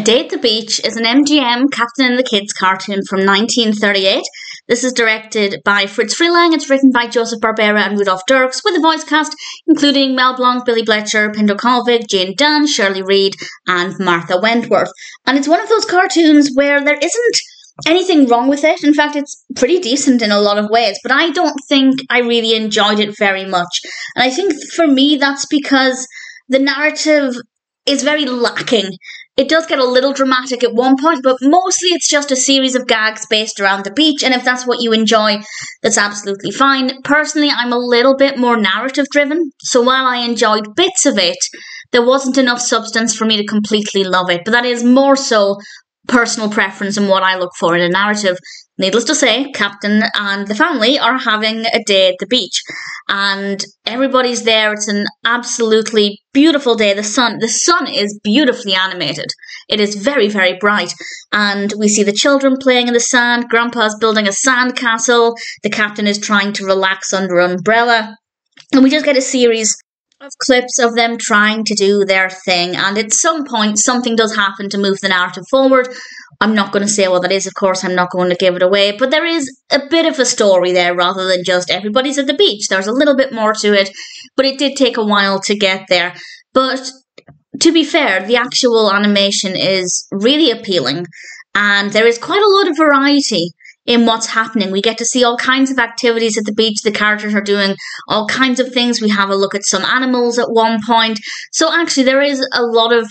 Day at the Beach is an MGM Captain and the Kids cartoon from 1938. This is directed by Freleng. It's written by Joseph Barbera and Rudolph Dirks, with a voice cast including Mel Blanc, Bletcher, Pinto Colvig, Jeanne Dunne, Shirley Reed, and Martha Wentworth. And it's one of those cartoons where there isn't anything wrong with it. In fact, it's pretty decent in a lot of ways, but I don't think I really enjoyed it very much. And I think for me that's because the narrative is very lacking. It does get a little dramatic at one point, but mostly it's just a series of gags based around the beach, and if that's what you enjoy, that's absolutely fine. Personally, I'm a little bit more narrative driven, so while I enjoyed bits of it, there wasn't enough substance for me to completely love it, but that is more so personal preference and what I look for in a narrative. Needless to say, Captain and the family are having a day at the beach, and everybody's there. It's an absolutely beautiful day. The sun is beautifully animated. It is very, very bright, and we see the children playing in the sand. Grandpa's building a sand castle. The captain is trying to relax under an umbrella, and we just get a series of clips of them trying to do their thing, and at some point something does happen to move the narrative forward. I'm not going to say what that is, of course. I'm not going to give it away, but there is a bit of a story there rather than just everybody's at the beach. There's a little bit more to it, but it did take a while to get there. But to be fair, the actual animation is really appealing, and there is quite a lot of variety in what's happening. We get to see all kinds of activities at the beach. The characters are doing all kinds of things. We have a look at some animals at one point. So actually there is a lot of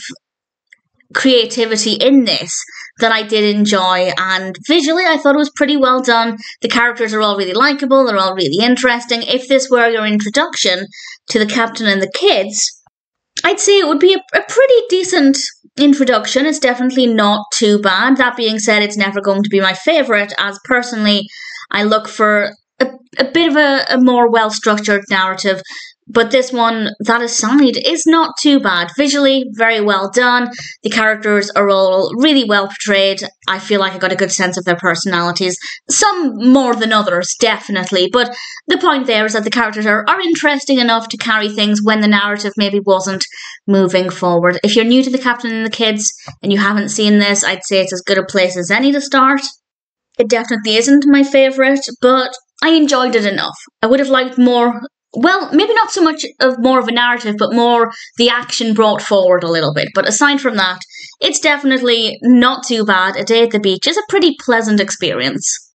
creativity in this that I did enjoy, and visually I thought it was pretty well done. The characters are all really likeable. They're all really interesting. If this were your introduction to the Captain and the Kids, I'd say it would be a pretty decent introduction. It's definitely not too bad. That being said, it's never going to be my favourite, as personally I look for a bit of a more well-structured narrative. But this one, that aside, is not too bad. Visually, very well done. The characters are all really well portrayed. I feel like I got a good sense of their personalities. Some more than others, definitely. But the point there is that the characters are interesting enough to carry things when the narrative maybe wasn't moving forward. If you're new to the Captain and the Kids and you haven't seen this, I'd say it's as good a place as any to start. It definitely isn't my favourite, but I enjoyed it enough. I would have liked more. Well, maybe not so much of more of a narrative, but more the action brought forward a little bit. But aside from that, it's definitely not too bad. A Day at the Beach is a pretty pleasant experience.